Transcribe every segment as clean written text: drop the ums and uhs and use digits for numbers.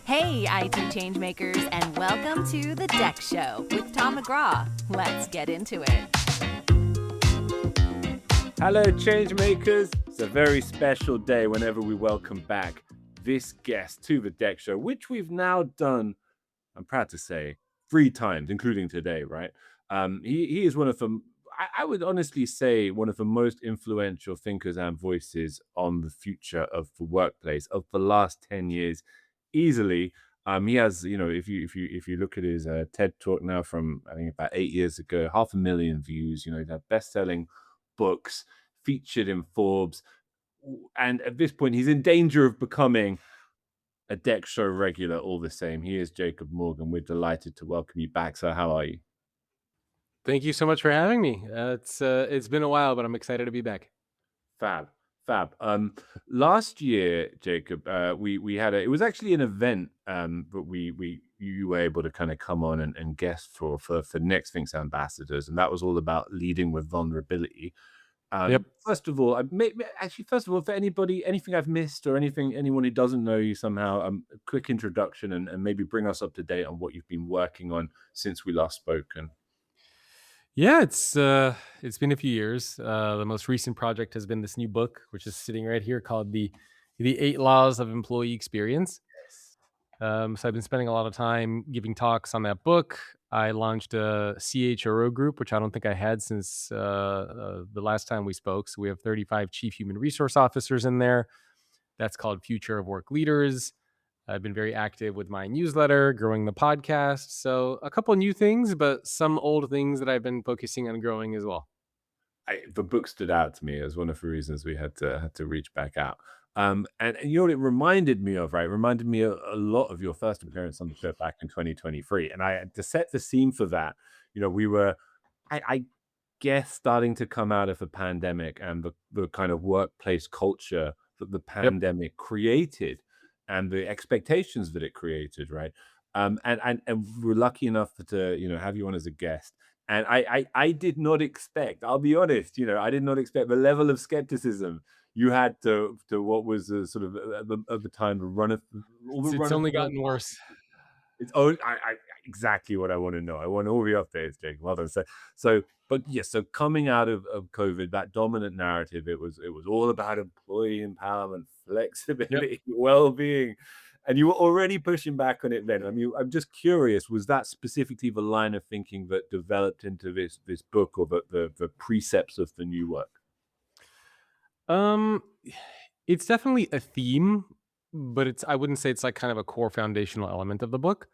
Hey, IT changemakers, and welcome to the DEX Show with Tom McGraw. Let's get into it. Hello, changemakers. It's a very special day whenever we welcome back this guest to the DEX Show, which we've now done, I'm proud to say, 3 times, including today, right? He is one of the, I would honestly say, one of the most influential thinkers and voices on the future of the workplace of the last 10 years, easily. He has, if you look at his TED talk now from I think about 8 years ago, 500,000 views. He's had best-selling books, featured in Forbes, and at this point, he's in danger of becoming a DEX Show regular. All the same, he is Jacob Morgan. We're delighted to welcome you back. So, how are you? Thank you so much for having me. It's been a while, but I'm excited to be back. Fab. Last year, Jacob, we had it was actually an event, but you were able to kind of come on and guest for Next Think's ambassadors, and that was all about leading with vulnerability. Yep. First of all, for anything I've missed or anyone who doesn't know you somehow, a quick introduction and maybe bring us up to date on what you've been working on since we last spoken. Yeah, it's been a few years. The most recent project has been this new book, which is sitting right here, called the 8 Laws of Employee Experience. So I've been spending a lot of time giving talks on that book. I launched a CHRO group, which I don't think I had since the last time we spoke. So we have 35 chief human resource officers in there. That's called Future of Work Leaders. I've been very active with my newsletter, growing the podcast. So a couple of new things, but some old things that I've been focusing on growing as well. The book stood out to me as one of the reasons we had to reach back out. And you know what it reminded me of, right? It reminded me a lot of your first appearance on the show back in 2023. And to set the scene for that, we were, I guess, starting to come out of a pandemic and the kind of workplace culture that the pandemic created and the expectations that it created, right? And we're lucky enough to have you on as a guest. And I did not expect, I'll be honest, I did not expect the level of skepticism you had to what was sort of at the time the run of It's only gotten worse. It's exactly what I want to know. I want all the updates, Jake. Well done. But yes, so coming out of COVID, that dominant narrative, it was all about employee empowerment, flexibility, well-being. And you were already pushing back on it then. I mean, I'm just curious, was that specifically the line of thinking that developed into this book, or the precepts of the new work? It's definitely a theme, but I wouldn't say it's like kind of a core foundational element of the book.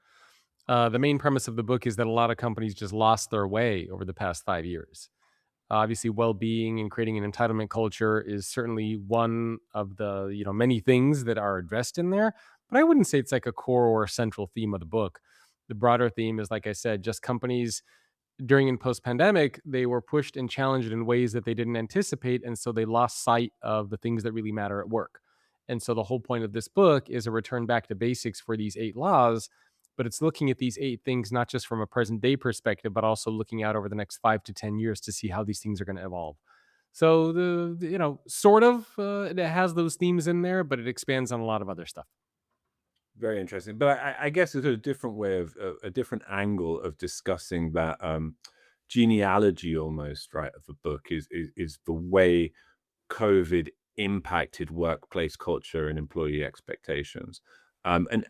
The main premise of the book is that a lot of companies just lost their way over the past 5 years. Obviously, well-being and creating an entitlement culture is certainly one of the many things that are addressed in there, but I wouldn't say it's like a core or central theme of the book. The broader theme is, like I said, just companies during and post-pandemic, they were pushed and challenged in ways that they didn't anticipate, and so they lost sight of the things that really matter at work. And so the whole point of this book is a return back to basics for these 8 laws, but it's looking at these 8 things not just from a present day perspective, but also looking out over the next 5 to 10 years to see how these things are going to evolve. So it has those themes in there, but it expands on a lot of other stuff. Very interesting. But I guess it's a different way of a different angle of discussing that genealogy almost, right, of the book is the way COVID impacted workplace culture and employee expectations. And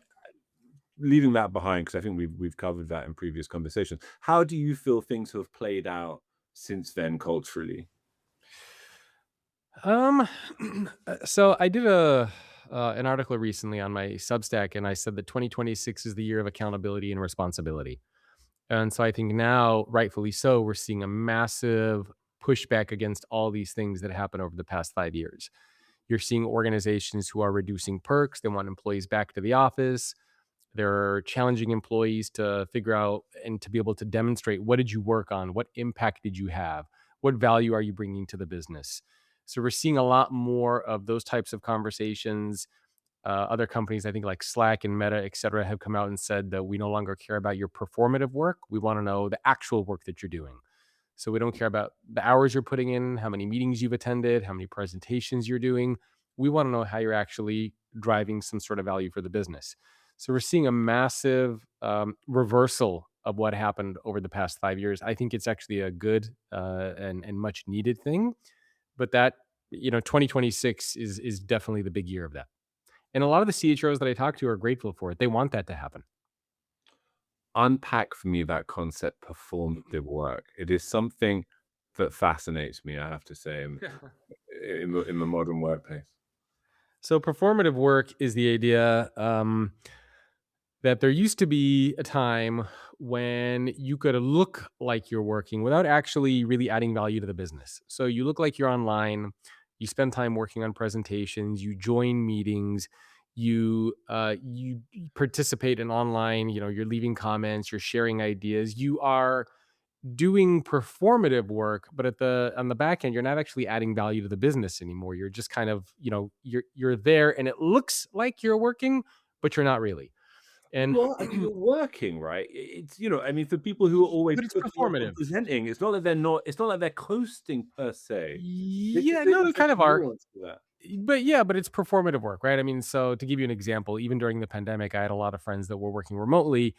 leaving that behind, because I think we've covered that in previous conversations. How do you feel things have played out since then culturally? So I did an article recently on my Substack, and I said that 2026 is the year of accountability and responsibility. And so I think now, rightfully so, we're seeing a massive pushback against all these things that happened over the past 5 years. You're seeing organizations who are reducing perks. They want employees back to the office. They're challenging employees to figure out and to be able to demonstrate, what did you work on? What impact did you have? What value are you bringing to the business? So we're seeing a lot more of those types of conversations. Other companies, I think like Slack and Meta, et cetera, have come out and said that we no longer care about your performative work. We want to know the actual work that you're doing. So we don't care about the hours you're putting in, how many meetings you've attended, how many presentations you're doing. We want to know how you're actually driving some sort of value for the business. So we're seeing a massive reversal of what happened over the past 5 years. I think it's actually a good and much needed thing, but that 2026 is definitely the big year of that. And a lot of the CHROs that I talk to are grateful for it. They want that to happen. Unpack for me that concept, performative work. It is something that fascinates me, I have to say, in the modern workplace. So performative work is the idea that there used to be a time when you could look like you're working without actually really adding value to the business. So you look like you're online, you spend time working on presentations, you join meetings, you participate in online, you're leaving comments, you're sharing ideas, you are doing performative work, but on the back end, you're not actually adding value to the business anymore. You're just kind of, you're there and it looks like you're working, but you're not really. And Well, I mean, you're working, right? It's, I mean, for people who are always but it's putting on or performative. presenting, it's not like they're coasting per se. Yeah, no, they There's kind a of are. nuance to that. But yeah, but it's performative work, right? I mean, so to give you an example, even during the pandemic, I had a lot of friends that were working remotely.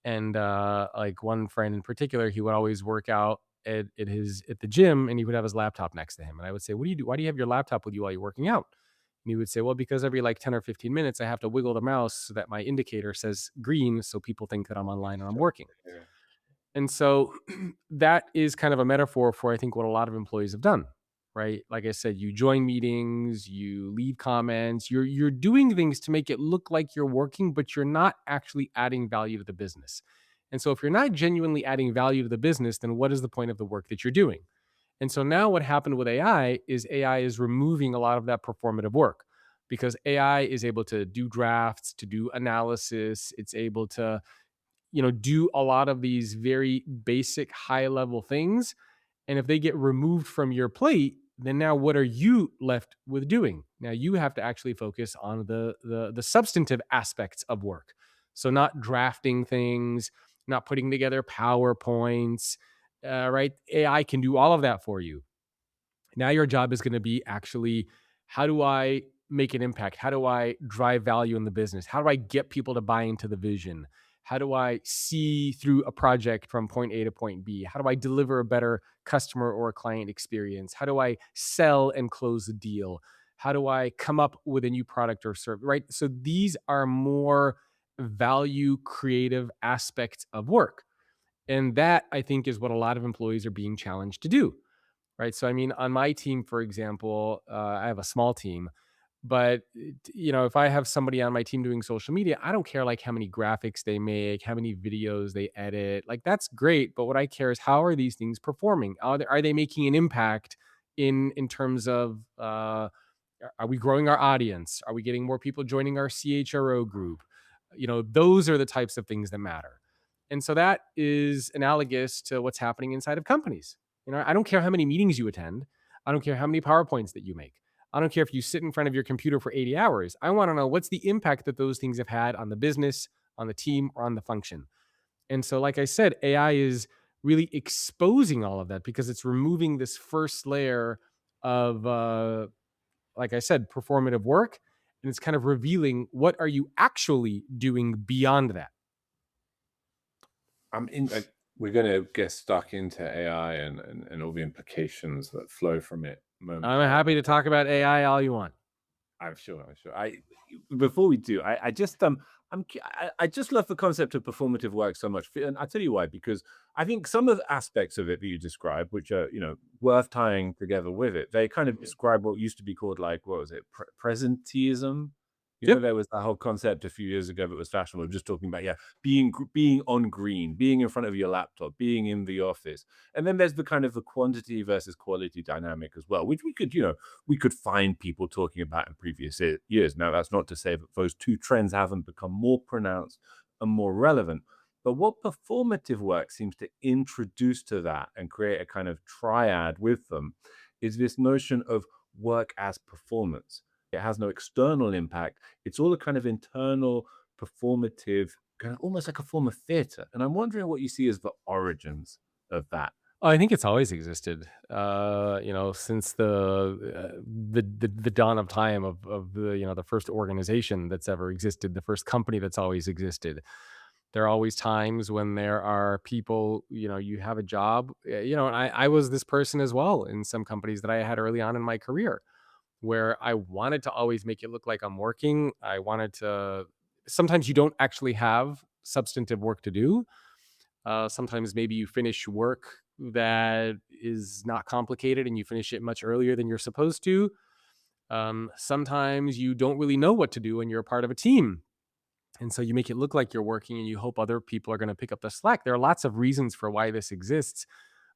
And like one friend in particular, he would always work out at the gym and he would have his laptop next to him. And I would say, what do you do? Why do you have your laptop with you while you're working out? And he would say, well, because every like 10 or 15 minutes, I have to wiggle the mouse so that my indicator says green. So people think that I'm online and I'm working. Yeah. And so that is kind of a metaphor for, I think, what a lot of employees have done, right? Like I said, you join meetings, you leave comments, you're doing things to make it look like you're working, but you're not actually adding value to the business. And so if you're not genuinely adding value to the business, then what is the point of the work that you're doing? And so now what happened with AI is removing a lot of that performative work because AI is able to do drafts, to do analysis, it's able to do a lot of these very basic high level things. And if they get removed from your plate, then now what are you left with doing? Now you have to actually focus on the substantive aspects of work. So not drafting things, not putting together PowerPoints, right? AI can do all of that for you. Now your job is going to be actually, how do I make an impact? How do I drive value in the business? How do I get people to buy into the vision? How do I see through a project from point A to point B? How do I deliver a better customer or a client experience? How do I sell and close a deal? How do I come up with a new product or service? Right? So these are more value creative aspects of work. And that I think is what a lot of employees are being challenged to do, right? So, I mean, on my team, for example, I have a small team, but if I have somebody on my team doing social media, I don't care like how many graphics they make, how many videos they edit. Like that's great, but what I care is how are these things performing? Are they making an impact in terms of are we growing our audience? Are we getting more people joining our CHRO group? Those are the types of things that matter. And so that is analogous to what's happening inside of companies. I don't care how many meetings you attend. I don't care how many PowerPoints that you make. I don't care if you sit in front of your computer for 80 hours. I want to know what's the impact that those things have had on the business, on the team, or on the function. And so, like I said, AI is really exposing all of that because it's removing this first layer of, like I said, performative work. And it's kind of revealing what are you actually doing beyond that. We're going to get stuck into AI and all the implications that flow from it I'm momentarily. happy to talk about AI all you want. I'm sure. Before we do, I just I just love the concept of performative work so much, and I tell you why. Because I think some of the aspects of it that you describe, which are worth tying together with it, they kind of describe what used to be called like what was it, presenteeism. Yep. There was that whole concept a few years ago that was fashionable, just talking about being on green, being in front of your laptop, being in the office, and then there's the kind of the quantity versus quality dynamic as well, which we could find people talking about in previous years. Now, that's not to say that those two trends haven't become more pronounced and more relevant. But what performative work seems to introduce to that and create a kind of triad with them is this notion of work as performance. It has no external impact. It's all a kind of internal, performative, kind of almost like a form of theater. And I'm wondering what you see as the origins of that Oh, I think it's always existed. Since the dawn of time of the first organization that's ever existed, the first company that's always existed. There are always times when there are people, you have a job, and I was this person as well in some companies that I had early on in my career, where I wanted to always make it look like I'm working. I wanted to. Sometimes you don't actually have substantive work to do. Sometimes maybe you finish work that is not complicated and you finish it much earlier than you're supposed to. Sometimes you don't really know what to do and you're a part of a team. And so you make it look like you're working and you hope other people are going to pick up the slack. There are lots of reasons for why this exists,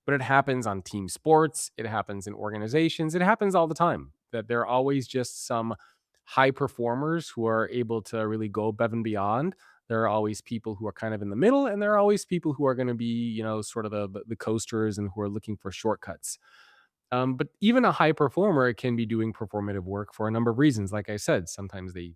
but it happens on team sports. It happens in organizations. It happens all the time that there are always just some high performers who are able to really go above and beyond. There are always people who are kind of in the middle, and there are always people who are going to be, sort of the coasters and who are looking for shortcuts. But even a high performer can be doing performative work for a number of reasons. Like I said, sometimes the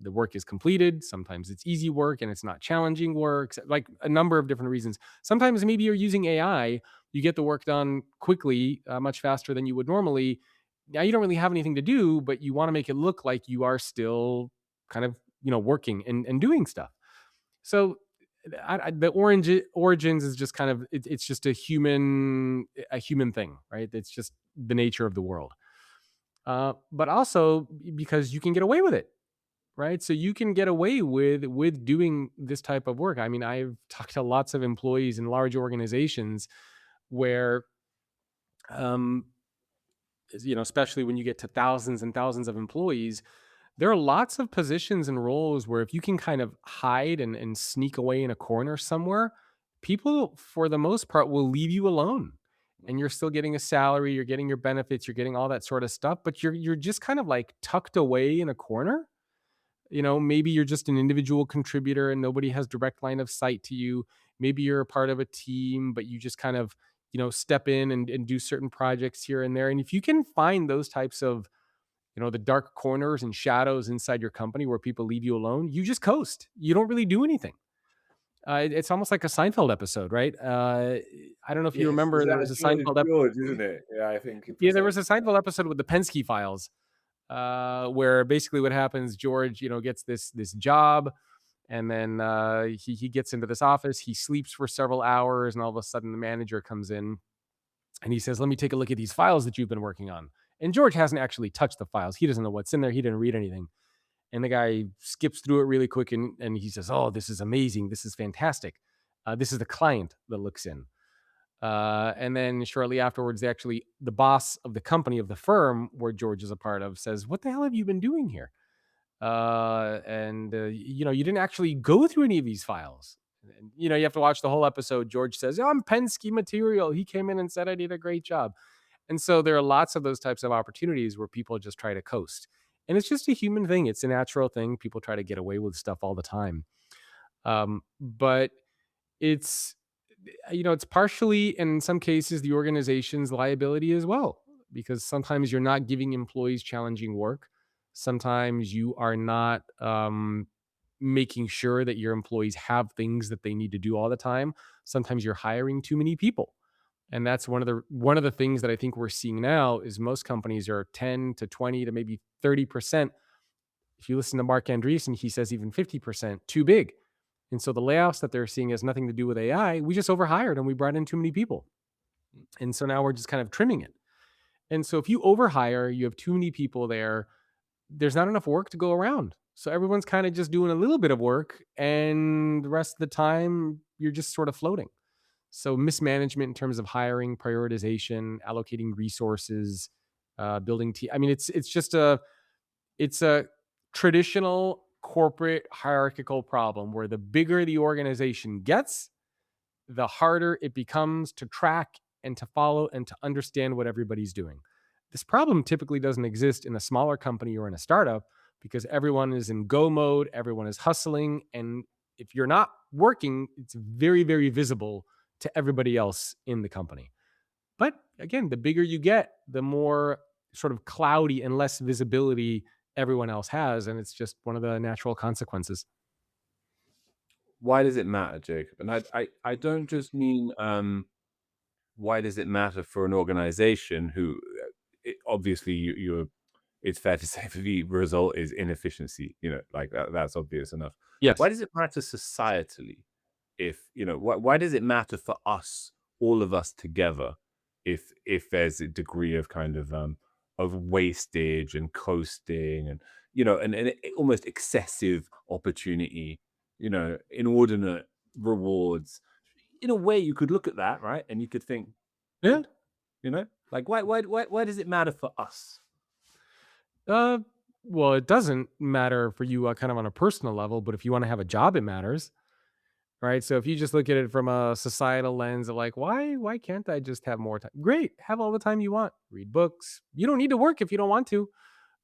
work is completed. Sometimes it's easy work and it's not challenging work, like a number of different reasons. Sometimes maybe you're using AI, you get the work done quickly, much faster than you would normally. Now you don't really have anything to do, but you want to make it look like you are still kind of, working and doing stuff. So the origins is just kind of it's just a human thing, right? It's just the nature of the world. But also because you can get away with it, right? So you can get away with doing this type of work. I mean, I've talked to lots of employees in large organizations where, um, especially when you get to thousands and thousands of employees, there are lots of positions and roles where if you can kind of hide and sneak away in a corner somewhere, people for the most part will leave you alone. And you're still getting a salary, you're getting your benefits, you're getting all that sort of stuff, but you're just kind of like tucked away in a corner. Maybe you're just an individual contributor and nobody has direct line of sight to you. Maybe you're a part of a team, but you just kind of, step in and do certain projects here and there. And if you can find those types of, the dark corners and shadows inside your company where people leave you alone, you just coast. You don't really do anything. It's almost like a Seinfeld episode, right? I don't know if you Yes, remember, there was a Seinfeld George, isn't it? Yeah, I think yeah, there was a precisely. Seinfeld episode with the Penske files, where basically what happens, George, gets this job, and then he gets into this office. He sleeps for several hours, and all of a sudden the manager comes in and he says, "Let me take a look at these files that you've been working on." And George hasn't actually touched the files. He doesn't know what's in there. He didn't read anything. And the guy skips through it really quick and he says, "Oh, this is amazing. This is fantastic." This is the client that looks in. And then shortly afterwards, the boss of the company, of the firm where George is a part of, says, "What the hell have you been doing here? And you didn't actually go through any of these files." And, you have to watch the whole episode. George says, "Oh, I'm Penske material. He came in and said I did a great job." And so there are lots of those types of opportunities where people just try to coast. And it's just a human thing. It's a natural thing. People try to get away with stuff all the time. But it's it's partially, in some cases, the organization's liability as well, because sometimes you're not giving employees challenging work. Sometimes you are not making sure that your employees have things that they need to do all the time. Sometimes you're hiring too many people. And that's one of the things that I think we're seeing now is most companies are 10 to 20 to maybe 30%. If you listen to Mark Andreessen, he says even 50% too big. And so the layoffs that they're seeing has nothing to do with AI. We just overhired and we brought in too many people. And so now we're just kind of trimming it. And so if you overhire, you have too many people there, there's not enough work to go around. So everyone's kind of just doing a little bit of work and the rest of the time you're just sort of floating. So mismanagement in terms of hiring, prioritization, allocating resources, building team. I mean, it's a traditional corporate hierarchical problem where the bigger the organization gets, the harder it becomes to track and to follow and to understand what everybody's doing. This problem typically doesn't exist in a smaller company or in a startup because everyone is in go mode, everyone is hustling. And if you're not working, it's very, very visible to everybody else in the company. But again, the bigger you get, the more sort of cloudy and less visibility everyone else has. And it's just one of the natural consequences. Why does it matter, Jacob? And I don't just mean why does it matter for an organization who obviously you're it's fair to say if the result is inefficiency, like that's obvious enough. Why Yes. does it matter societally if, why does it matter for us, all of us together, if there's a degree of kind of wastage and coasting and, and almost excessive opportunity, inordinate rewards. In a way, you could look at that, right? And you could think, Yeah. good, like why does it matter for us? Uh, well, it doesn't matter for you kind of on a personal level, but if you want to have a job, it matters, right? So if you just look at it from a societal lens of like, why can't I just have more time? Great, have all the time you want. Read books. You don't need to work if you don't want to.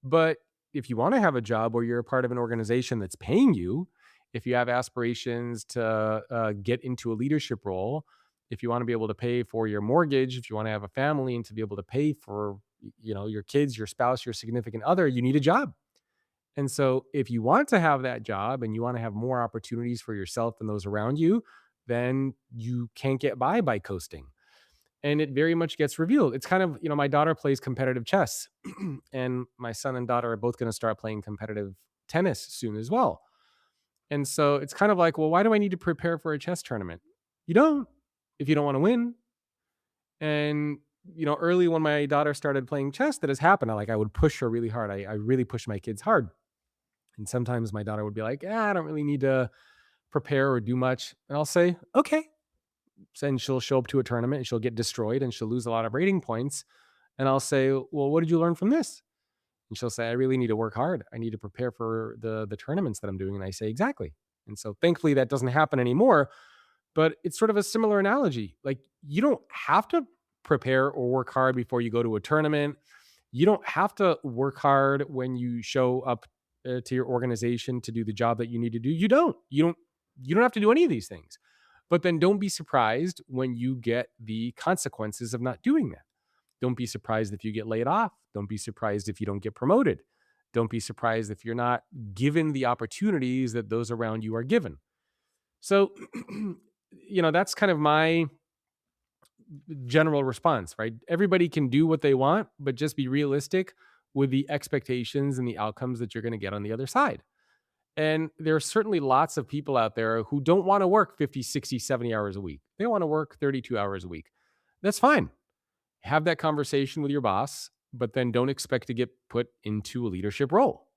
But if you want to have a job where you're a part of an organization that's paying you, if you have aspirations to get into a leadership role, if you want to be able to pay for your mortgage, if you want to have a family and to be able to pay for your kids, your spouse, your significant other, you need a job. And so if you want to have that job and you want to have more opportunities for yourself and those around you, then you can't get by coasting. And it very much gets revealed. It's kind of, my daughter plays competitive chess, and my son and daughter are both going to start playing competitive tennis soon as well. And so it's kind of like, well, why do I need to prepare for a chess tournament? You don't, if you don't want to win. And, early when my daughter started playing chess, that has happened. I would push her really hard. I really push my kids hard. And sometimes my daughter would be like, I don't really need to prepare or do much. And I'll say, okay. And she'll show up to a tournament and she'll get destroyed and she'll lose a lot of rating points. And I'll say, well, what did you learn from this? And she'll say, I really need to work hard. I need to prepare for the tournaments that I'm doing. And I say, exactly. And so thankfully that doesn't happen anymore. But it's sort of a similar analogy. Like, you don't have to prepare or work hard before you go to a tournament. You don't have to work hard when you show up to your organization to do the job that you need to do. You don't have to do any of these things. But then don't be surprised when you get the consequences of not doing that. Don't be surprised if you get laid off. Don't be surprised if you don't get promoted. Don't be surprised if you're not given the opportunities that those around you are given. So, that's kind of my general response, right? Everybody can do what they want, but just be realistic with the expectations and the outcomes that you're going to get on the other side. And there are certainly lots of people out there who don't want to work 50, 60, 70 hours a week. They want to work 32 hours a week. That's fine. Have that conversation with your boss, but then don't expect to get put into a leadership role,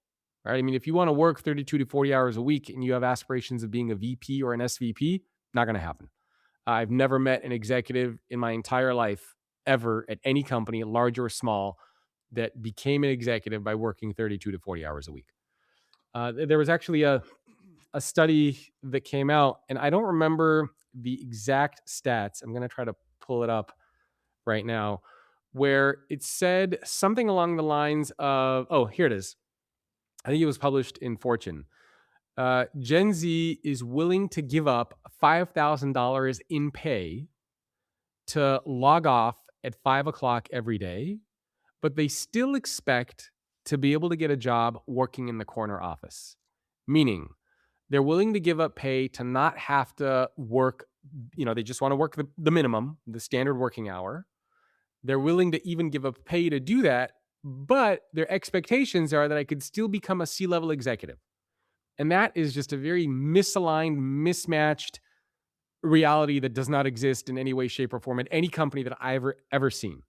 right? I mean, if you want to work 32 to 40 hours a week and you have aspirations of being a VP or an SVP, not going to happen. I've never met an executive in my entire life ever at any company, large or small, that became an executive by working 32 to 40 hours a week. There was actually a study that came out, and I don't remember the exact stats. I'm going to try to pull it up right now, where it said something along the lines of, oh, here it is. I think it was published in Fortune. Gen Z is willing to give up $5,000 in pay to log off at 5 o'clock every day, but they still expect to be able to get a job working in the corner office. Meaning, they're willing to give up pay to not have to work, they just want to work the minimum, the standard working hour. They're willing to even give up pay to do that, but their expectations are that I could still become a C-level executive. And that is just a very misaligned, mismatched reality that does not exist in any way, shape, or form at any company that I've ever seen.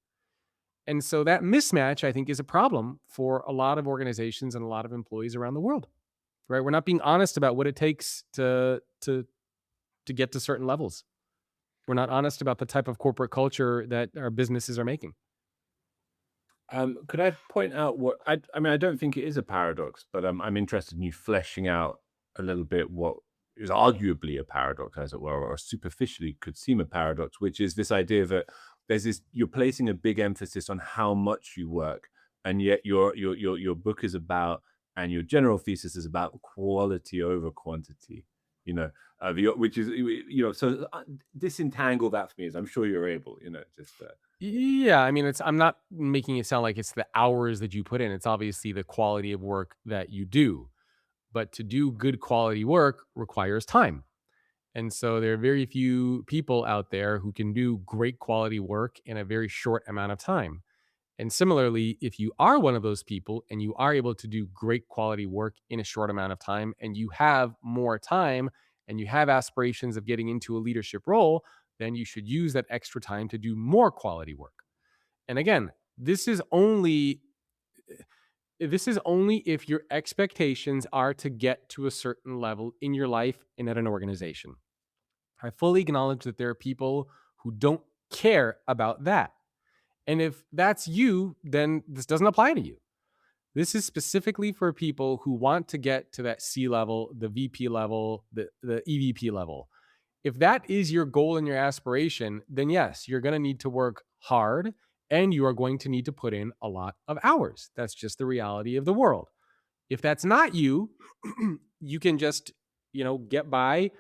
And so that mismatch, I think, is a problem for a lot of organizations and a lot of employees around the world. Right? We're not being honest about what it takes to get to certain levels. We're not honest about the type of corporate culture that our businesses are making. Could I point out what I mean? I don't think it is a paradox, but I'm interested in you fleshing out a little bit what is arguably a paradox, as it were, or superficially could seem a paradox, which is this idea that you're placing a big emphasis on how much you work, and yet your book is about, and your general thesis is about quality over quantity. Which is so disentangle that for me, as I'm sure you're able. Just. Yeah, I mean, I'm not making it sound like it's the hours that you put in. It's obviously the quality of work that you do. But to do good quality work requires time. And so there are very few people out there who can do great quality work in a very short amount of time. And similarly, if you are one of those people and you are able to do great quality work in a short amount of time and you have more time and you have aspirations of getting into a leadership role, then you should use that extra time to do more quality work. And again, this is only if your expectations are to get to a certain level in your life and at an organization. I fully acknowledge that there are people who don't care about that. And if that's you, then this doesn't apply to you. This is specifically for people who want to get to that C level, the VP level, the EVP level. If that is your goal and your aspiration, then yes, you're going to need to work hard and you are going to need to put in a lot of hours. That's just the reality of the world. If that's not you, you can just, get by,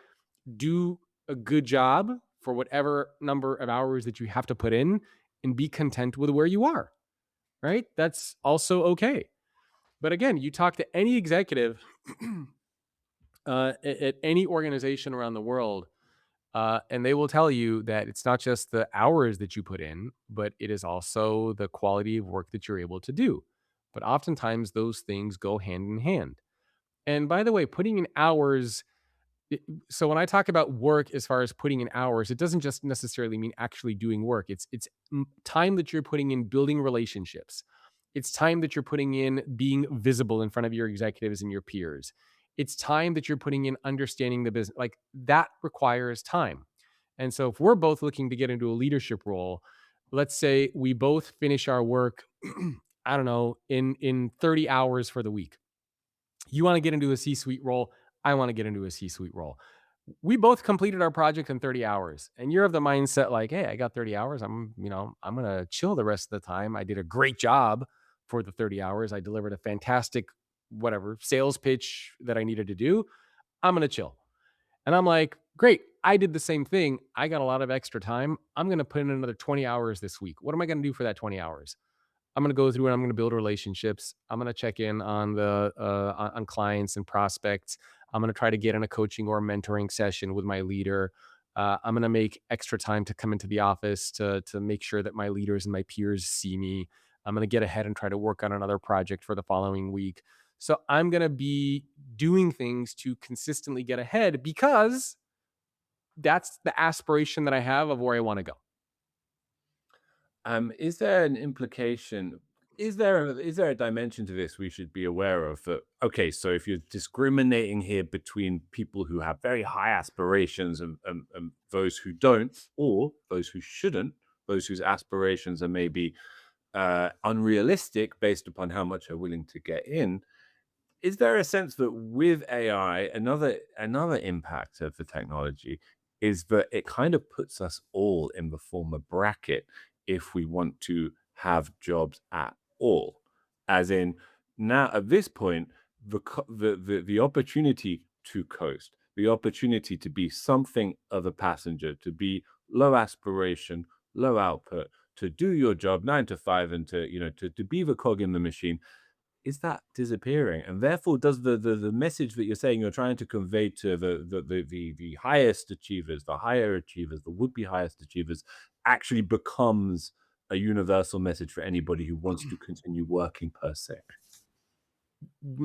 do a good job for whatever number of hours that you have to put in and be content with where you are, right? That's also okay. But again, you talk to any executive at any organization around the world, and they will tell you that it's not just the hours that you put in, but it is also the quality of work that you're able to do. But oftentimes those things go hand in hand. And by the way, putting in hours, so when I talk about work as far as putting in hours, it doesn't just necessarily mean actually doing work. It's time that you're putting in building relationships. It's time that you're putting in being visible in front of your executives and your peers. It's time that you're putting in understanding the business. Like that requires time. And so if we're both looking to get into a leadership role, let's say we both finish our work, I don't know, in 30 hours for the week. You want to get into a C-suite role. I want to get into a C-suite role. We both completed our project in 30 hours. And you're of the mindset like, hey, I got 30 hours. I'm going to chill the rest of the time. I did a great job for the 30 hours. I delivered a fantastic, whatever, sales pitch that I needed to do. I'm going to chill. And I'm like, great. I did the same thing. I got a lot of extra time. I'm going to put in another 20 hours this week. What am I going to do for that 20 hours? I'm going to go through and I'm going to build relationships. I'm going to check in on on clients and prospects. I'm going to try to get in a coaching or mentoring session with my leader. I'm going to make extra time to come into the office to make sure that my leaders and my peers see me. I'm going to get ahead and try to work on another project for the following week. So I'm going to be doing things to consistently get ahead because that's the aspiration that I have of where I want to go. Is there an implication? Is there a dimension to this we should be aware of? That okay, so if you're discriminating here between people who have very high aspirations and those who don't, or those who shouldn't, those whose aspirations are maybe unrealistic based upon how much they're willing to get in. Is there a sense that with AI, another impact of the technology is that it kind of puts us all in the former bracket if we want to have jobs at all? As in, now at this point, the opportunity to coast, the opportunity to be something of a passenger, to be low aspiration, low output, to do your job 9 to 5, and to be the cog in the machine, is that disappearing? And therefore, does the message that you're saying you're trying to convey to the highest achievers, the higher achievers, the would-be highest achievers, actually becomes a universal message for anybody who wants to continue working per se?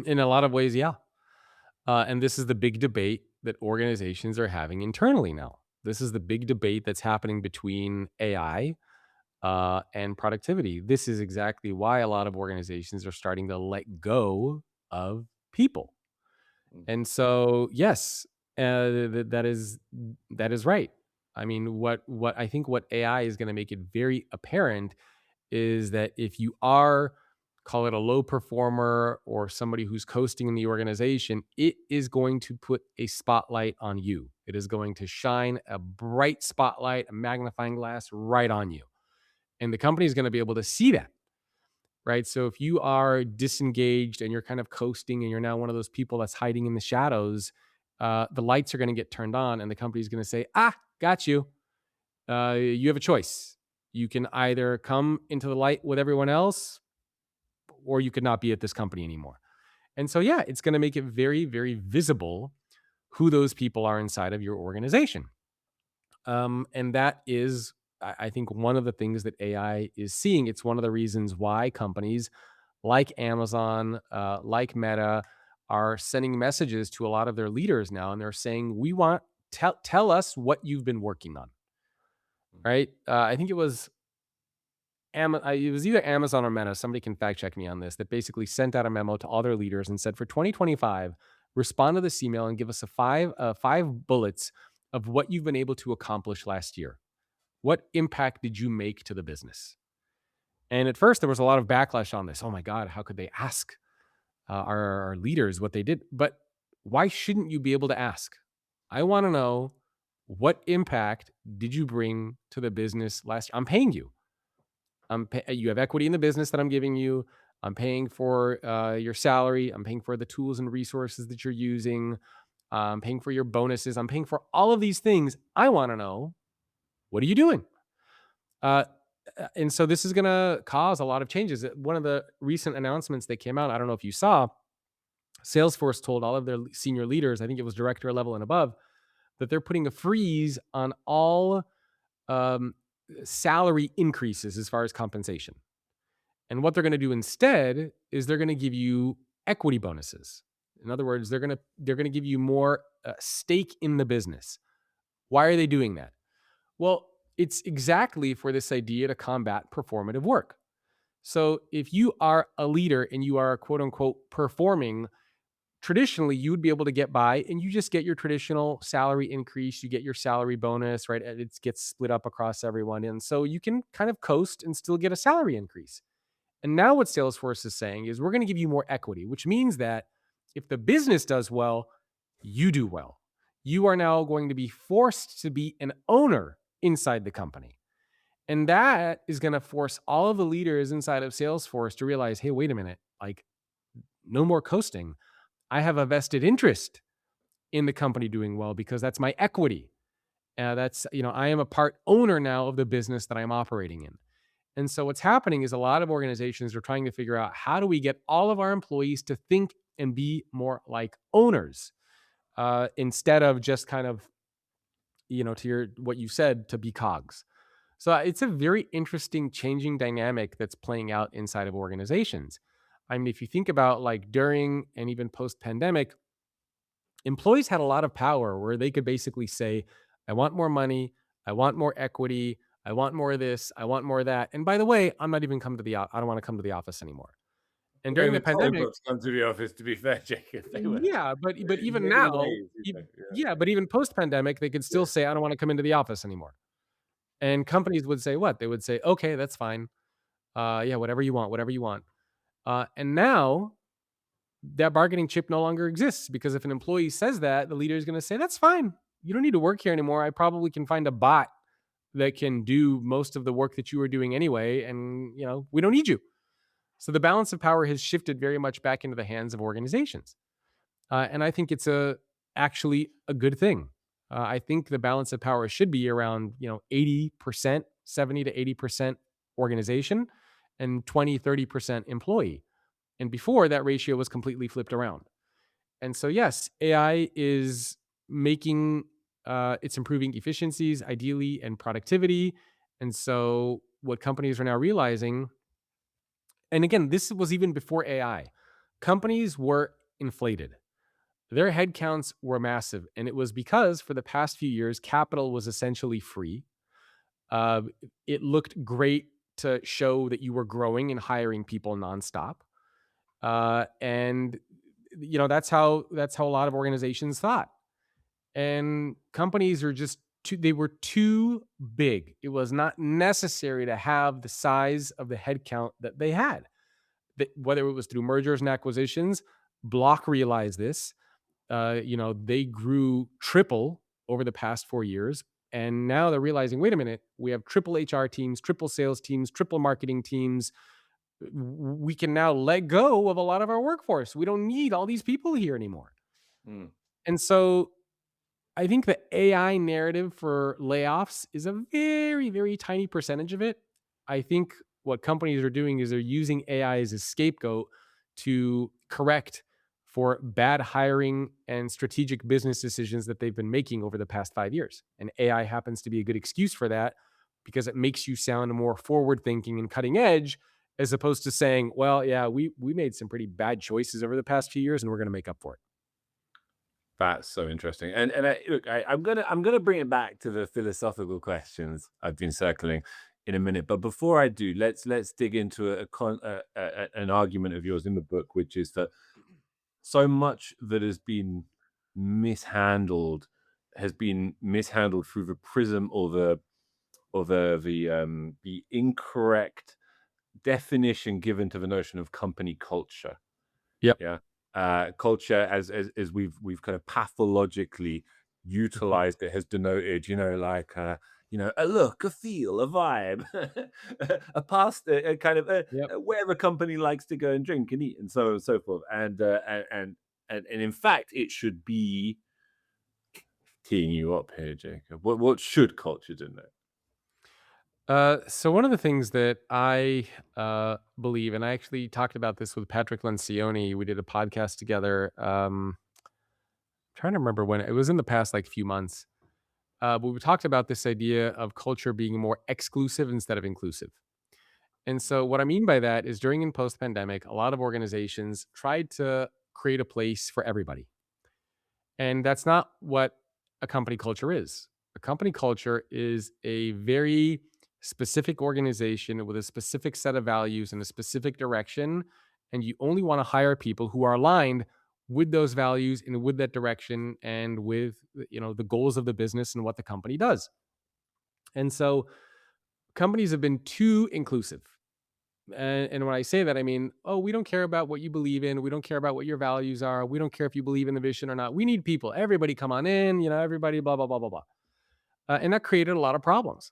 In a lot of ways, yeah. And this is the big debate that organizations are having internally now. This is the big debate that's happening between AI and productivity. This is exactly why a lot of organizations are starting to let go of people. And so, yes, that is right. I mean, what I think what AI is going to make it very apparent is that if you are, call it a low performer or somebody who's coasting in the organization, it is going to put a spotlight on you. It is going to shine a bright spotlight, a magnifying glass right on you. And the company is going to be able to see that, right? So if you are disengaged and you're kind of coasting and you're now one of those people that's hiding in the shadows, the lights are going to get turned on and the company is going to say, got you. You have a choice. You can either come into the light with everyone else or you could not be at this company anymore. And so, yeah, it's going to make it very, very visible who those people are inside of your organization. And that is, I think, one of the things that AI is seeing. It's one of the reasons why companies like Amazon, like Meta, are sending messages to a lot of their leaders now, and they're saying, "We want tell us what you've been working on." Right? I think it was it was either Amazon or Meta. Somebody can fact check me on this. That basically sent out a memo to all their leaders and said, for 2025, respond to this email and give us five bullets of what you've been able to accomplish last year. What impact did you make to the business? And at first, there was a lot of backlash on this. Oh my God, how could they ask our leaders what they did? But why shouldn't you be able to ask? I want to know, what impact did you bring to the business last year? I'm paying you. You have equity in the business that I'm giving you. I'm paying for your salary. I'm paying for the tools and resources that you're using. I'm paying for your bonuses. I'm paying for all of these things. I want to know, what are you doing? And so this is going to cause a lot of changes. One of the recent announcements that came out, I don't know if you saw, Salesforce told all of their senior leaders, I think it was director level and above, that they're putting a freeze on all um, salary increases as far as compensation. And what they're going to do instead is they're going to give you equity bonuses. In other words, they're going to give you more stake in the business. Why are they doing that? Well, it's exactly for this idea to combat performative work. So if you are a leader and you are, quote unquote, performing, traditionally you would be able to get by and you just get your traditional salary increase, you get your salary bonus, right? It gets split up across everyone. And so you can kind of coast and still get a salary increase. And now what Salesforce is saying is, we're going to give you more equity, which means that if the business does well, you do well. You are now going to be forced to be an owner inside the company. And that is going to force all of the leaders inside of Salesforce to realize, hey, wait a minute, like, no more coasting. I have a vested interest in the company doing well because that's my equity. I am a part owner now of the business that I'm operating in. And so what's happening is a lot of organizations are trying to figure out, how do we get all of our employees to think and be more like owners, instead of just kind of, to what you said, to be cogs. So it's a very interesting changing dynamic that's playing out inside of organizations. I mean, if you think about, like, during and even post pandemic, employees had a lot of power where they could basically say, I want more money, I want more equity, I want more of this, I want more of that. And by the way, I'm not even I don't want to come to the office anymore. And They during were the told pandemic, not to come to the office, to be fair, Jacob. They were yeah, but in even many now, ways. but even post pandemic, they could still Yeah. say, I don't want to come into the office anymore. And companies would say what? They would say, okay, that's fine. Yeah, whatever you want, whatever you want. And now that bargaining chip no longer exists, because if an employee says that, the leader is going to say, that's fine. You don't need to work here anymore. I probably can find a bot that can do most of the work that you were doing anyway. And, we don't need you. So the balance of power has shifted very much back into the hands of organizations. And I think it's actually a good thing. I think the balance of power should be around, 80%, 70 to 80% organization and 20, 30% employee. And before, that ratio was completely flipped around. And so, yes, AI is making, it's improving efficiencies, ideally, and productivity. And so what companies are now realizing, and again, this was even before AI, companies were inflated. Their headcounts were massive. And it was because for the past few years, capital was essentially free. Uh, it looked great to show that you were growing and hiring people nonstop. And that's how a lot of organizations thought. And companies are just they were too big. It was not necessary to have the size of the headcount that they had. Whether it was through mergers and acquisitions, Block realized this. They grew triple over the past 4 years. And now they're realizing, wait a minute, we have triple HR teams, triple sales teams, triple marketing teams. We can now let go of a lot of our workforce. We don't need all these people here anymore. Mm. And so I think the AI narrative for layoffs is a very, very tiny percentage of it. I think what companies are doing is they're using AI as a scapegoat to correct for bad hiring and strategic business decisions that they've been making over the past 5 years. And AI happens to be a good excuse for that because it makes you sound more forward thinking and cutting edge, as opposed to saying, well, yeah, we made some pretty bad choices over the past few years and we're going to make up for it. That's so interesting. And look, I'm gonna bring it back to the philosophical questions I've been circling in a minute. But before I do, let's dig into an argument of yours in the book, which is that so much that has been mishandled through the prism or the incorrect definition given to the notion of company culture. Yep. Yeah. Culture as we've kind of pathologically utilized it has denoted, like a look, a feel, a vibe, a past, a kind of Yep. where the company likes to go and drink and eat, and so on and so forth. And in fact, it should be teeing you up here, Jacob. What should culture denote? So one of the things that I believe, and I actually talked about this with Patrick Lencioni, we did a podcast together. Trying to remember when it was in the past, like few months. But we talked about this idea of culture being more exclusive instead of inclusive. And so what I mean by that is during and post pandemic, a lot of organizations tried to create a place for everybody. And that's not what a company culture is. A company culture is a very specific organization with a specific set of values and a specific direction. And you only want to hire people who are aligned with those values and with that direction and with the goals of the business and what the company does. And so companies have been too inclusive. And when I say that, I mean, oh, we don't care about what you believe in. We don't care about what your values are. We don't care if you believe in the vision or not. We need people. Everybody come on in, everybody, blah, blah, blah, blah, blah. And that created a lot of problems.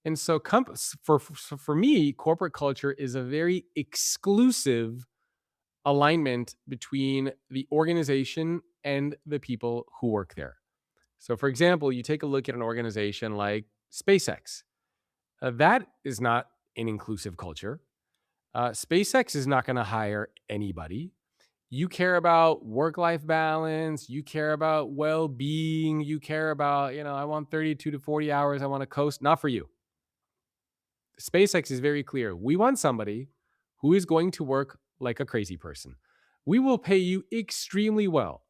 And so for me, corporate culture is a very exclusive alignment between the organization and the people who work there. So, for example, you take a look at an organization like SpaceX. That is not an inclusive culture. SpaceX is not going to hire anybody. You care about work-life balance. You care about well-being. You care about, I want 32 to 40 hours. I want to coast. Not for you. SpaceX is very clear. We want somebody who is going to work like a crazy person. We will pay you extremely well.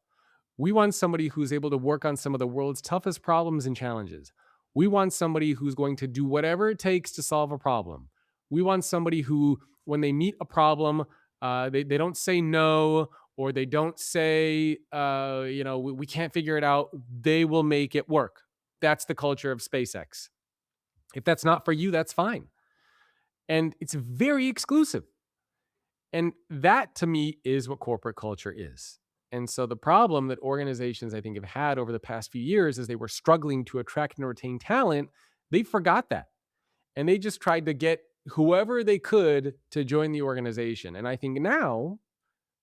We want somebody who's able to work on some of the world's toughest problems and challenges. We want somebody who's going to do whatever it takes to solve a problem. We want somebody who, when they meet a problem, they don't say no, or they don't say, we can't figure it out. They will make it work. That's the culture of SpaceX. If that's not for you, that's fine. And it's very exclusive. And that, to me, is what corporate culture is. And so the problem that organizations, I think, have had over the past few years is they were struggling to attract and retain talent. They forgot that. And they just tried to get whoever they could to join the organization. And I think now,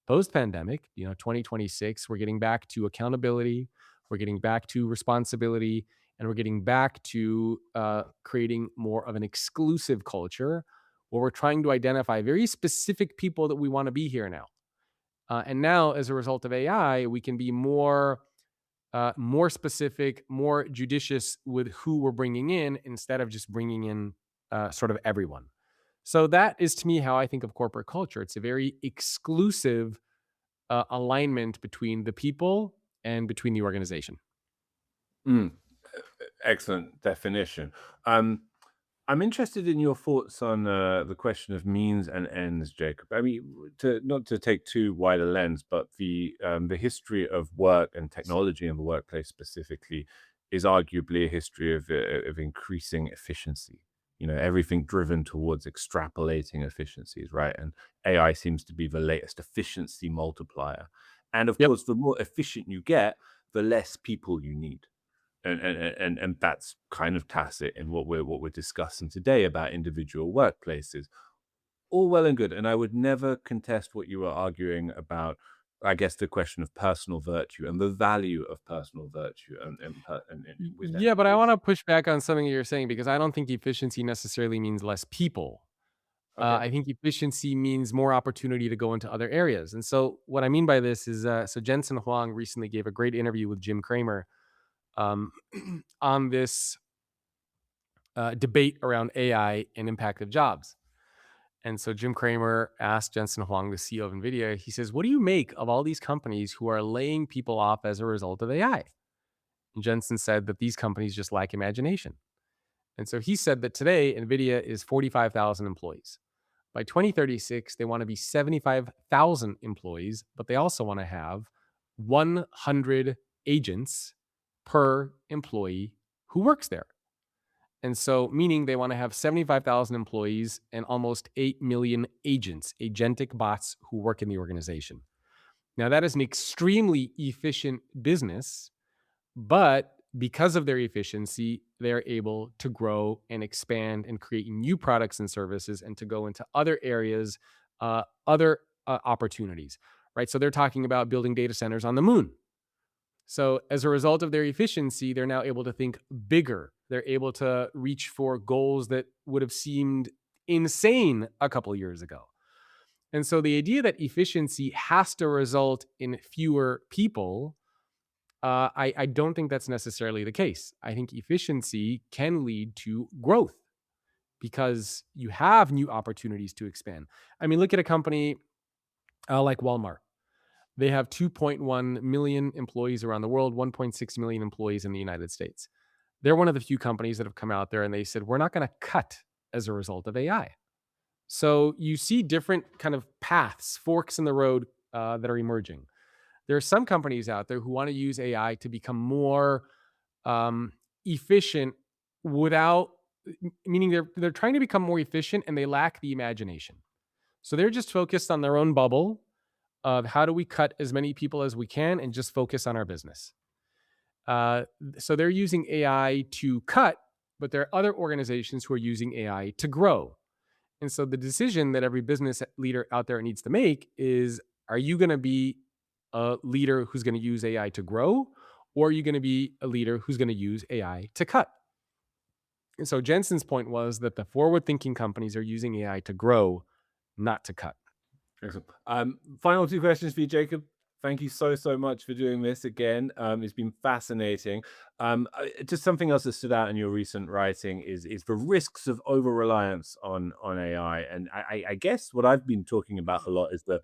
post-pandemic, 2026, we're getting back to accountability. We're getting back to responsibility. And we're getting back to creating more of an exclusive culture where we're trying to identify very specific people that we want to be here now. And now, as a result of AI, we can be more specific, more judicious with who we're bringing in instead of just bringing in sort of everyone. So that is, to me, how I think of corporate culture. It's a very exclusive alignment between the people and between the organization. Excellent definition. I'm interested in your thoughts on the question of means and ends, Jacob. I mean, not to take too wide a lens, but the history of work and technology in the workplace specifically is arguably a history of increasing efficiency. Everything driven towards extrapolating efficiencies, right? And AI seems to be the latest efficiency multiplier. And of course, the more efficient you get, the less people you need. And that's kind of tacit in what we're discussing today about individual workplaces. All well and good, and I would never contest what you were arguing about. I guess the question of personal virtue and the value of personal virtue, and But I want to push back on something you're saying, because I don't think efficiency necessarily means less people. Okay. I think efficiency means more opportunity to go into other areas. And so, what I mean by this is, so Jensen Huang recently gave a great interview with Jim Cramer um, on this debate around AI and impact of jobs. And so Jim Cramer asked Jensen Huang, the CEO of NVIDIA, he says, what do you make of all these companies who are laying people off as a result of AI? And Jensen said that these companies just lack imagination. And so he said that today, NVIDIA is 45,000 employees. By 2036, they want to be 75,000 employees, but they also want to have 100 agents per employee who works there. And so, meaning they want to have 75,000 employees and almost 8 million agents, agentic bots who work in the organization. Now, that is an extremely efficient business, but because of their efficiency, they're able to grow and expand and create new products and services and to go into other areas, other opportunities, right? So they're talking about building data centers on the moon. So as a result of their efficiency, they're now able to think bigger. They're able to reach for goals that would have seemed insane a couple of years ago. And so the idea that efficiency has to result in fewer people, I don't think that's necessarily the case. I think efficiency can lead to growth because you have new opportunities to expand. I mean, look at a company like Walmart. They have 2.1 million employees around the world, 1.6 million employees in the United States. They're one of the few companies that have come out there and they said, we're not going to cut as a result of AI. So you see different kind of paths, forks in the road that are emerging. There are some companies out there who want to use AI to become more efficient without, meaning they're trying to become more efficient and they lack the imagination. So they're just focused on their own bubble of how do we cut as many people as we can and just focus on our business. So they're using AI to cut, but there are other organizations who are using AI to grow. And so the decision that every business leader out there needs to make is, are you going to be a leader who's going to use AI to grow, or are you going to be a leader who's going to use AI to cut? And so Jensen's point was that the forward-thinking companies are using AI to grow, not to cut. Excellent. Final two questions for you, Jacob. Thank you so much for doing this again. It's been fascinating. Just something else that stood out in your recent writing is the risks of over reliance on AI. And I guess what I've been talking about a lot is the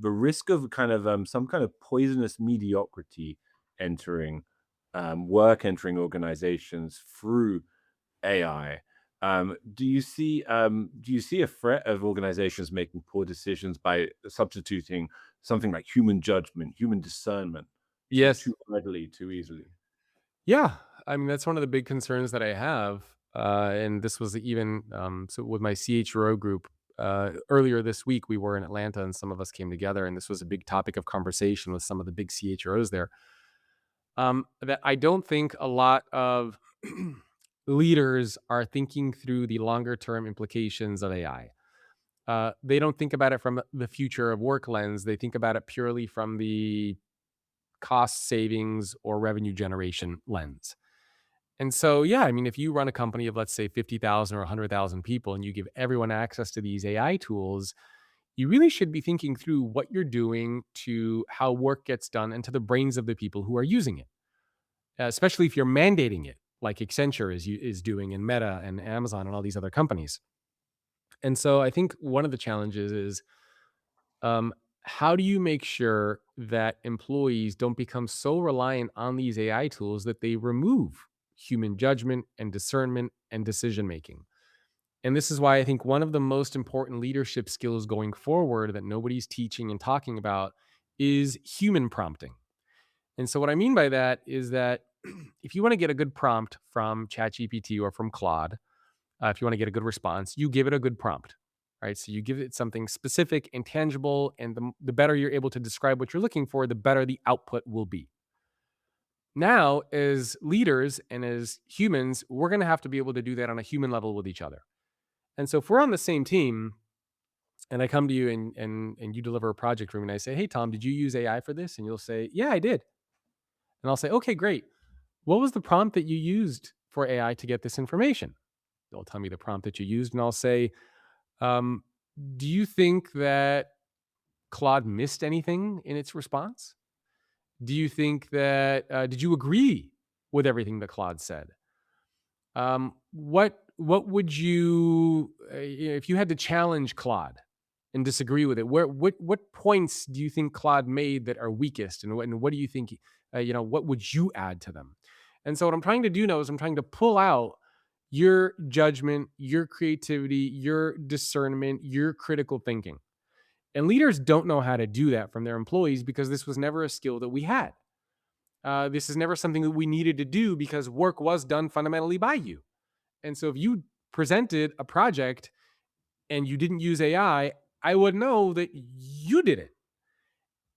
risk of kind of some kind of poisonous mediocrity entering entering organizations through AI. Do you see a threat of organizations making poor decisions by substituting something like human judgment, human discernment, Yes. too readily, too easily? Yeah. I mean, that's one of the big concerns that I have. And this was even so with my CHRO group. Earlier this week, we were in Atlanta and some of us came together, and this was a big topic of conversation with some of the big CHROs there. That I don't think a lot of leaders are thinking through the longer term implications of AI. They don't think about it from the future of work lens. They think about it purely from the cost savings or revenue generation lens. And so, yeah, I mean, if you run a company of, let's say, 50,000 or 100,000 people and you give everyone access to these AI tools, you really should be thinking through what you're doing to how work gets done and to the brains of the people who are using it, especially if you're mandating it, like Accenture is doing in Meta and Amazon and all these other companies. And so I think one of the challenges is how do you make sure that employees don't become so reliant on these AI tools that they remove human judgment and discernment and decision making? And this is why I think one of the most important leadership skills going forward that nobody's teaching and talking about is human prompting. And so what I mean by that is that if you want to get a good prompt from ChatGPT or from Claude, if you want to get a good response, you give it a good prompt, right? So you give it something specific and tangible, and the better you're able to describe what you're looking for, the better the output will be. Now, as leaders and as humans, we're going to have to be able to do that on a human level with each other. And so if we're on the same team, and I come to you and you deliver a project for me, and I say, hey, Tom, did you use AI for this? And you'll say, yeah, I did. And I'll say, okay, great. What was the prompt that you used for AI to get this information? They'll tell me the prompt that you used, and I'll say, Do you think that Claude missed anything in its response? Do you think that did you agree with everything that Claude said? What would you if you had to challenge Claude and disagree with it? What points do you think Claude made that are weakest, and what do you think what would you add to them? And so what I'm trying to do now is I'm trying to pull out your judgment, your creativity, your discernment, your critical thinking. And leaders don't know how to do that from their employees because this was never a skill that we had. This is never something that we needed to do because work was done fundamentally by you. And so if you presented a project and you didn't use I would know that you did it.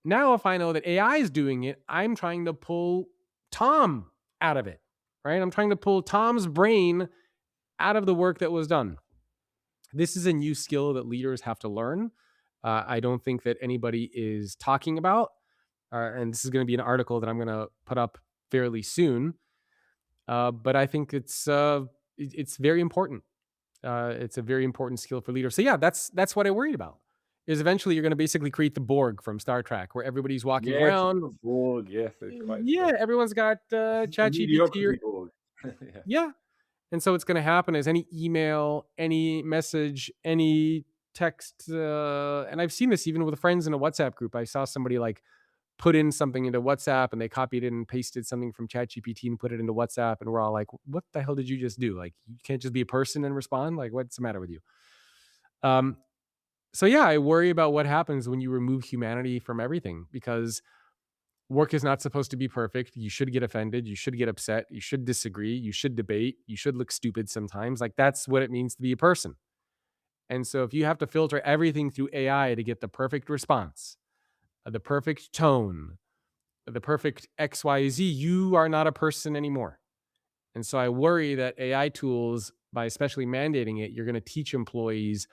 Now, if I know that AI is doing it, I'm trying to pull Tom out of it, right? I'm trying to pull Tom's brain out of the work that was done. This is a new skill that leaders have to learn. I don't think that anybody is talking about, and this is going to be an article that I'm going to put up fairly soon. But I think it's very important. It's a very important skill for leaders. So yeah, that's what I worried about. Is eventually you're going to basically create the Borg from Star Trek, where everybody's walking Yes, around. the Borg. Yes, it's quite Yeah, everyone's got the ChatGPT. mediocrity Borg. Yeah. Yeah, and so what's going to happen is any email, any message, any text, and I've seen this even with friends in a WhatsApp group. I saw somebody like put in something into WhatsApp and they copied it and pasted something from ChatGPT and put it into WhatsApp, and we're all like, "What the hell did you just do? Like, you can't just be a person and respond. Like, what's the matter with you?" Um, so yeah, I worry about what happens when you remove humanity from everything because work is not supposed to be perfect. You should get offended. You should get upset. You should disagree. You should debate. You should look stupid sometimes. Like, that's what it means to be a person. And so, if you have to filter everything through AI to get the perfect response, the perfect tone, the perfect XYZ, you are not a person anymore. And so, I worry that AI tools, by especially mandating it, you're going to teach employees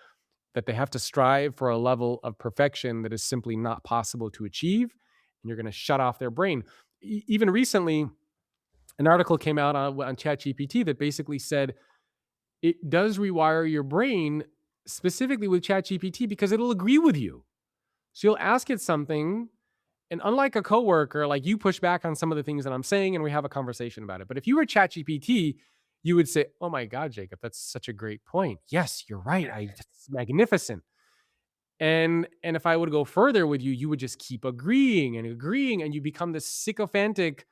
that they have to strive for a level of perfection that is simply not possible to achieve. And you're going to shut off their brain. Even recently, an article came out on ChatGPT that basically said it does rewire your brain specifically with ChatGPT because it'll agree with you. So you'll ask it something, and unlike a coworker, like you push back on some of the things that I'm saying and we have a conversation about it. But if you were ChatGPT, you would say, "Oh my God, Jacob, that's such a great point. Yes, you're right. That's magnificent." And if I would go further with you, you would just keep agreeing and agreeing, and you become this sycophantic,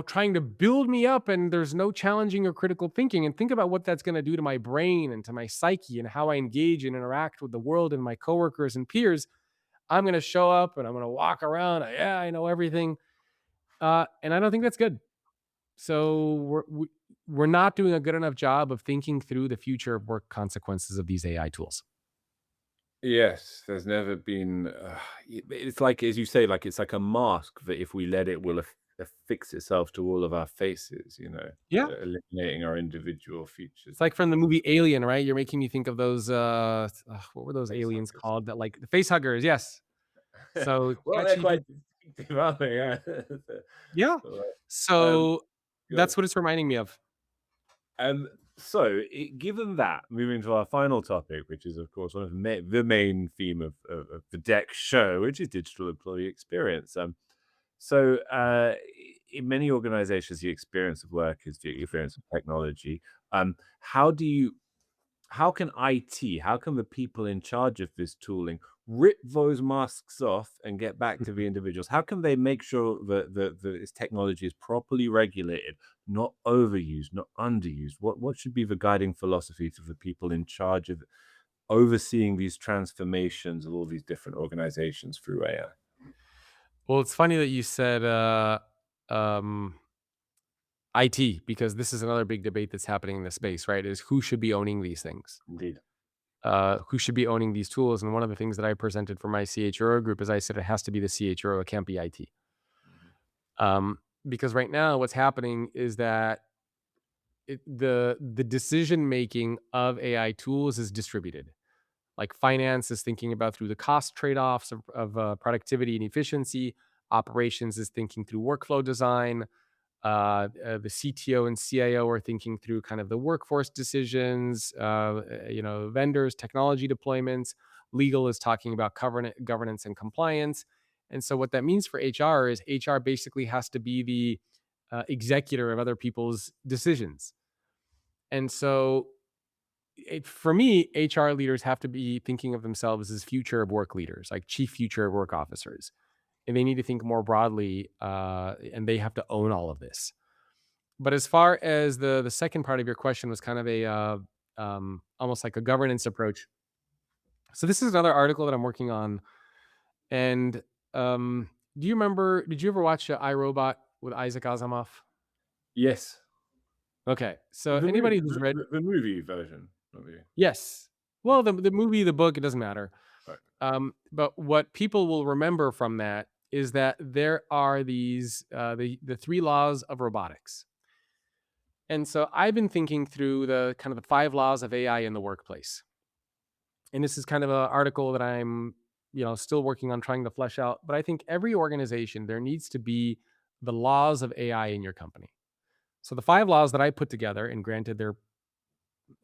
trying to build me up, and there's no challenging or critical thinking. And think about what that's going to do to my brain and to my psyche and how I engage and interact with the world and my coworkers and peers. I'm going to show up and I'm going to walk around. Yeah, I know everything. And I don't think that's good. So we're not doing a good enough job of thinking through the future work consequences of these AI tools. Yes, there's never been. It's like, as you say, like it's like a mask that if we let it, will affix itself to all of our faces. Yeah. Eliminating our individual It's features. like from the movie Alien, right? You're making me think of those what were those Face aliens huggers. called that like the face huggers, yes. So Well, they're ChatGPT, quite distinctive, aren't they? Yeah. yeah. Right. Um, So Good. that's what it's reminding me of. So, given that, moving to our final topic, which is, of course, one of the main theme of the DEX show, which is digital employee experience. In many organizations, the experience of work is the experience of technology. How do you how can IT, how can the people in charge of this tooling rip those masks off and get back to the individuals? How can they make sure that this technology is properly regulated, not overused, not underused? What should be the guiding philosophy to the people in charge of overseeing these transformations of all these different organizations through AI? Well, it's funny that you said um IT because this is another big debate that's happening in the space, right? Is who should be owning these things? Indeed. Who should be owning these tools? And one of the things that I presented for my CHRO group is I said it has to be the CHRO, it can't be IT. Mhm. Because right now what's happening is that the decision making of AI tools is distributed. Like finance is thinking about through the cost trade-offs of productivity and efficiency. Operations is thinking through workflow design. The CTO and CIO are thinking through kind of the workforce decisions, vendors, technology deployments. Legal is talking about governance and compliance. And so what that means for HR is HR basically has to be the executor of other people's decisions. And so for me, HR leaders have to be thinking of themselves as future of work leaders, like chief future of work officers. And they need to think more broadly, and they have to own all of this. But as far as the second part of your question was kind of a almost like a governance approach. So this is another article that I'm working on. And do you remember? Did you ever watch iRobot with Isaac Asimov? Yes. Okay, so The movie, anybody who's read, the movie version of you. yes, well, the movie, the book, it doesn't matter. Right. But what people will remember from that is that there are these the three laws of robotics. And so I've been thinking through the kind of the 5 laws of AI in the workplace. And this is kind of an article that I'm, still working on trying to flesh out. But I think every organization, there needs to be the laws of AI in your company. So the 5 laws that I put together, and granted they're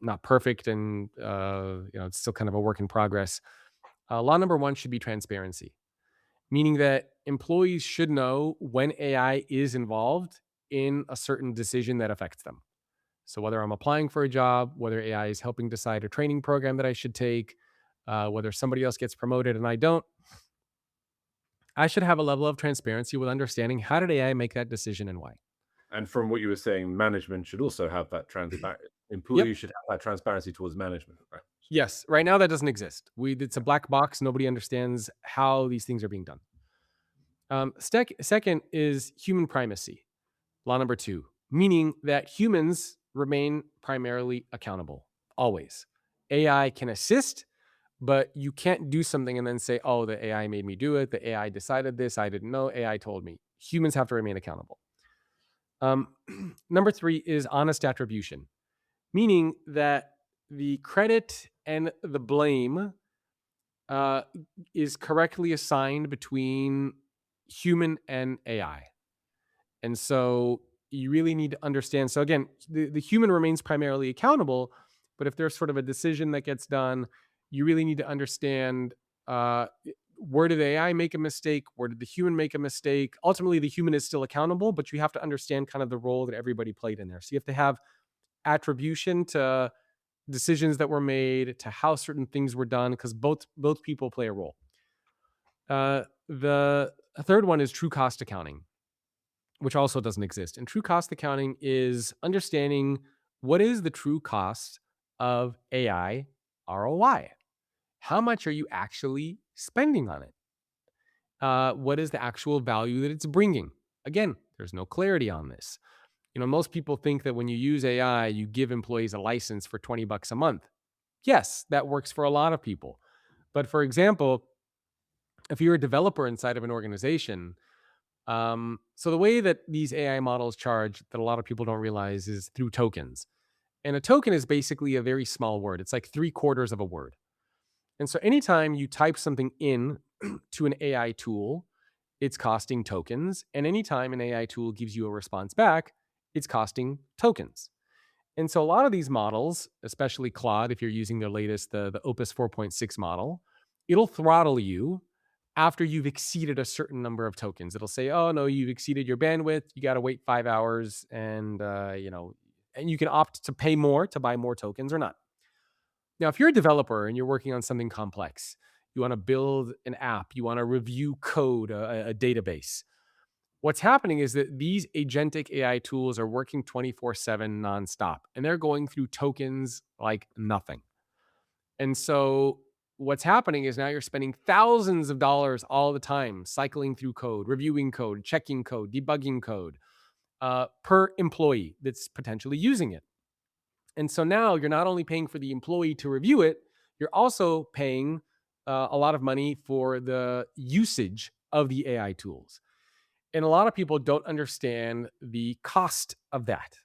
not perfect, and it's still kind of a work in progress. Law number 1 should be transparency, meaning that employees should know when AI is involved in a certain decision that affects them. So whether I'm applying for a job, whether AI is helping decide a training program that I should take, whether somebody else gets promoted and I don't, I should have a level of transparency with understanding how did AI make that decision and why. And from what you were saying, management should also have that Yep. employees should have that transparency towards management, right? Yes. Right now that doesn't exist. It's a black box. Nobody understands how these things are being done. Second is human primacy. Law number 2, meaning that humans remain primarily accountable, always. AI can assist, but you can't do something and then say, oh, the AI made me do it. The AI decided this. I didn't know. AI told me. Humans have to remain accountable. Number 3 is honest attribution, meaning that the credit and the blame is correctly assigned between human and AI. And so you really need to understand. So again, the human remains primarily accountable, but if there's sort of a decision that gets done, you really need to understand where did the AI make a mistake? Where did the human make a mistake? Ultimately, the human is still accountable, but you have to understand kind of the role that everybody played in there. So you have to have attribution to decisions that were made, to how certain things were done, because both people play a role. The third one is true cost accounting, which also doesn't exist. And true cost accounting is understanding what is the true cost of AI ROI. How much are you actually spending on it? What is the actual value that it's bringing? Again, there's no clarity on this. Most people think that when you use AI, you give employees a license for $20 a month. Yes, that works for a lot of people. But for example, if you're a developer inside of an organization, so the way that these AI models charge that a lot of people don't realize is through tokens. And a token is basically a very small word. It's like 3/4 of a word. And so anytime you type something in to an AI tool, it's costing tokens. And anytime an AI tool gives you a response back, it's costing tokens. And so a lot of these models, especially Claude, if you're using their latest, the Opus 4.6 model, it'll throttle you after you've exceeded a certain number of tokens. It'll say, oh, no, you've exceeded your bandwidth. You got to wait 5 hours. And, and you can opt to pay more to buy more tokens or not. Now, if you're a developer and you're working on something complex, you want to build an app, you want to review code, a database. What's happening is that these agentic AI tools are working 24/7 nonstop, and they're going through tokens like nothing. And so what's happening is now you're spending thousands of dollars all the time cycling through code, reviewing code, checking code, debugging code per employee that's potentially using it. And so now you're not only paying for the employee to review it, you're also paying a lot of money for the usage of the AI tools. And a lot of people don't understand the cost of that,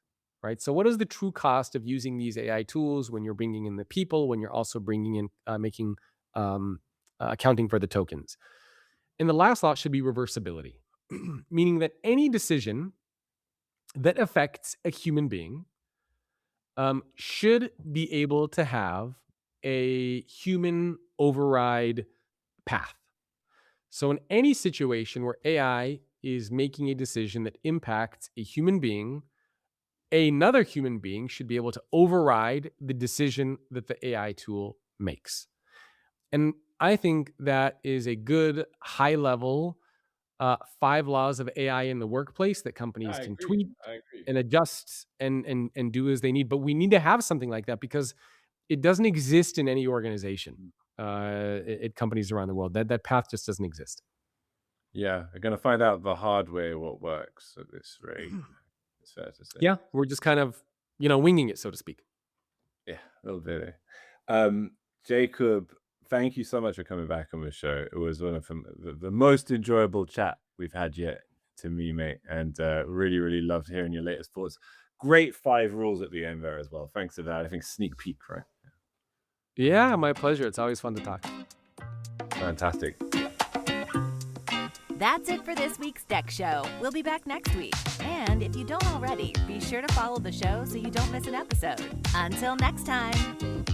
right? So what is the true cost of using these AI tools when you're bringing in the people, when you're also bringing in, accounting for the tokens? And the last law should be reversibility, meaning that any decision that affects a human being should be able to have a human override path. So in any situation where AI is making a decision that impacts a human being, another human being should be able to override the decision that the AI tool makes. And I think that is a good high level 5 laws of AI in the workplace that companies I can agree. tweak I agree. and adjust and do as they need. But we need to have something like that because it doesn't exist in any organization at companies around the world. That path just doesn't exist. Yeah, we're going to find out the hard way what works at this rate. It's fair to say. Yeah, we're just kind of, winging it, so to speak. Yeah, a little bit. Jacob, thank you so much for coming back on the show. It was one of the most enjoyable chat we've had yet to me, mate. And really, really loved hearing your latest thoughts. Great 5 rules at the end there as well. Thanks for that. I think sneak peek, right? Yeah, my pleasure. It's always fun to talk. Fantastic. That's it for this week's DEX Show. We'll be back next week. And if you don't already, be sure to follow the show so you don't miss an episode. Until next time.